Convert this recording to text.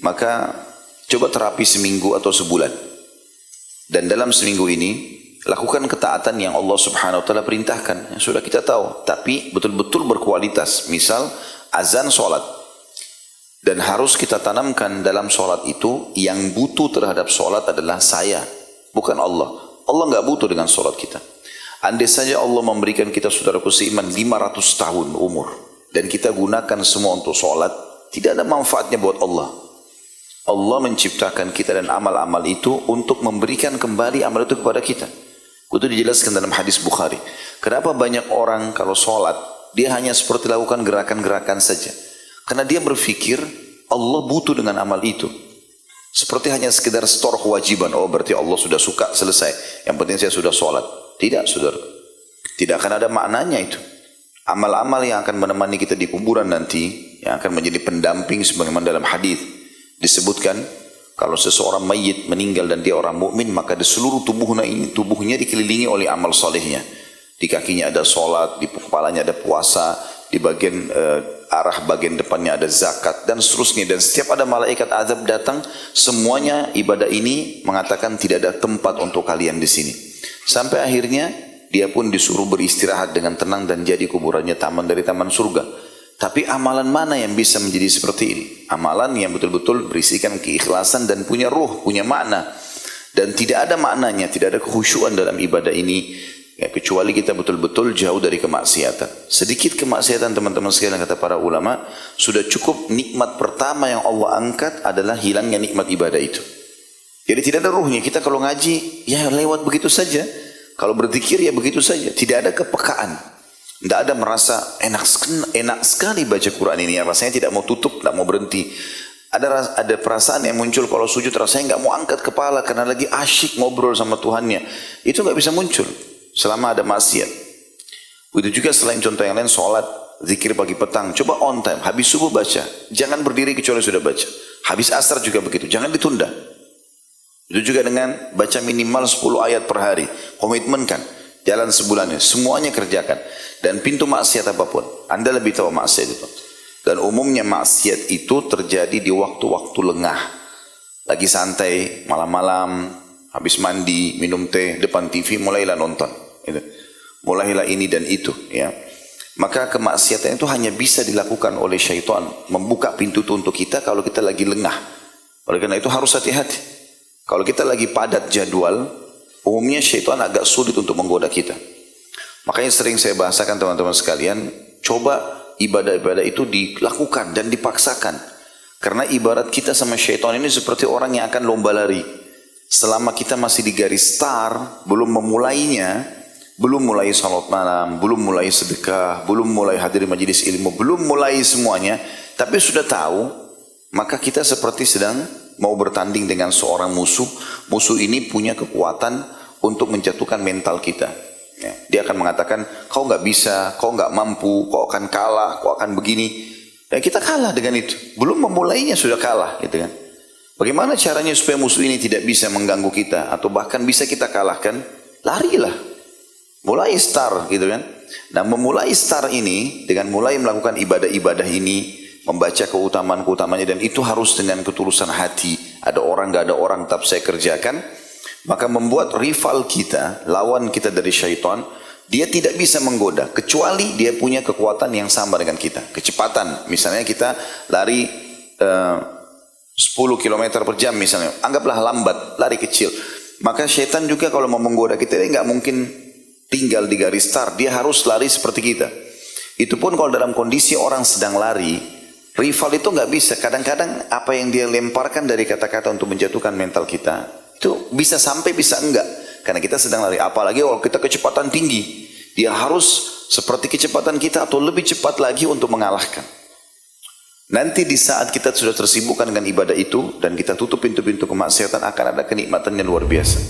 Maka coba terapi seminggu atau sebulan. Dan dalam seminggu ini, lakukan ketaatan yang Allah Subhanahu wa Ta'ala perintahkan. Yang sudah kita tahu. Tapi betul-betul berkualitas. Misal, azan sholat. Dan harus kita tanamkan dalam sholat itu, yang butuh terhadap sholat adalah saya. Bukan Allah. Allah nggak butuh dengan sholat kita. Andai saja Allah memberikan kita saudaraku seiman 500 tahun umur. Dan kita gunakan semua untuk sholat. Tidak ada manfaatnya buat Allah. Allah menciptakan kita dan amal-amal itu untuk memberikan kembali amal itu kepada kita. Itu dijelaskan dalam hadis Bukhari. Kenapa banyak orang kalau sholat, dia hanya seperti lakukan gerakan-gerakan saja. Karena dia berpikir Allah butuh dengan amal itu. Seperti hanya sekedar setor kewajiban. Oh berarti Allah sudah suka, selesai. Yang penting saya sudah sholat. Tidak saudara. Tidak akan ada maknanya itu. Amal-amal yang akan menemani kita di kuburan nanti, yang akan menjadi pendamping sebagaimana dalam hadis disebutkan, kalau seseorang mayit meninggal dan dia orang mukmin, maka di seluruh tubuhnya dikelilingi oleh amal solehnya. Di kakinya ada sholat, di kepalanya ada puasa, di bagian arah bagian depannya ada zakat dan seterusnya. Dan setiap ada malaikat azab datang, semuanya ibadah ini mengatakan tidak ada tempat untuk kalian di sini. Sampai akhirnya dia pun disuruh beristirahat dengan tenang dan jadi kuburannya taman dari taman surga. Tapi amalan mana yang bisa menjadi seperti ini? Amalan yang betul-betul berisikan keikhlasan dan punya ruh, punya makna. Dan tidak ada maknanya, tidak ada kekhusyuan dalam ibadah ini. Ya, kecuali kita betul-betul jauh dari kemaksiatan. Sedikit kemaksiatan teman-teman sekalian kata para ulama, sudah cukup nikmat pertama yang Allah angkat adalah hilangnya nikmat ibadah itu. Jadi tidak ada ruhnya. Kita kalau ngaji, ya lewat begitu saja. Kalau berzikir ya begitu saja. Tidak ada kepekaan. Tidak ada merasa enak sekali baca Quran ini. Rasanya tidak mau tutup, tidak mau berhenti. Ada perasaan yang muncul kalau sujud, rasanya nggak mau angkat kepala karena lagi asyik ngobrol sama Tuhannya. Itu nggak bisa muncul selama ada maksiat. Begitu juga selain contoh yang lain, sholat, zikir pagi petang. Coba on time, habis subuh baca. Jangan berdiri kecuali sudah baca. Habis asar juga begitu, jangan ditunda. Itu juga dengan baca minimal 10 ayat per hari. Komitmenkan. Jalan sebulannya, semuanya kerjakan. Dan pintu maksiat apapun, Anda lebih tahu maksiat itu. Dan umumnya maksiat itu terjadi di waktu-waktu lengah. Lagi santai, malam-malam, habis mandi, minum teh, depan TV, mulailah nonton. Mulailah ini dan itu. Ya. Maka kemaksiatan itu hanya bisa dilakukan oleh syaitan. Membuka pintu itu untuk kita kalau kita lagi lengah. Oleh karena itu harus hati-hati. Kalau kita lagi padat jadwal, umumnya syaitan agak sulit untuk menggoda kita. Makanya sering saya bahasakan teman-teman sekalian, coba ibadah-ibadah itu dilakukan dan dipaksakan. Karena ibarat kita sama syaitan ini seperti orang yang akan lomba lari. Selama kita masih di garis start, belum memulainya, belum mulai salat malam, belum mulai sedekah, belum mulai hadir majelis ilmu, belum mulai semuanya, tapi sudah tahu, maka kita seperti sedang mau bertanding dengan seorang musuh. Musuh ini punya kekuatan untuk menjatuhkan mental kita. Ya, dia akan mengatakan, kau nggak bisa, kau nggak mampu, kau akan kalah, kau akan begini. Dan kita kalah dengan itu. Belum memulainya sudah kalah, gitu kan? Bagaimana caranya supaya musuh ini tidak bisa mengganggu kita atau bahkan bisa kita kalahkan? Larilah, mulai start, gitu kan? Nah, memulai start ini dengan mulai melakukan ibadah-ibadah ini, membaca keutamaan-keutamanya, dan itu harus dengan ketulusan hati. Ada orang, nggak ada orang, tetap saya kerjakan. Maka membuat rival kita, lawan kita dari syaitan, dia tidak bisa menggoda kecuali dia punya kekuatan yang sama dengan kita. Kecepatan, misalnya kita lari 10 km per jam misalnya, anggaplah lambat, lari kecil. Maka syaitan juga kalau mau menggoda kita, dia nggak mungkin tinggal di garis start, dia harus lari seperti kita. Itu pun kalau dalam kondisi orang sedang lari, rival itu nggak bisa. Kadang-kadang apa yang dia lemparkan dari kata-kata untuk menjatuhkan mental kita, itu bisa sampai bisa enggak. Karena kita sedang lari. Apalagi kalau kita kecepatan tinggi, dia harus seperti kecepatan kita atau lebih cepat lagi untuk mengalahkan. Nanti di saat kita sudah tersibukkan dengan ibadah itu dan kita tutup pintu-pintu kemaksiatan, akan ada kenikmatan yang luar biasa.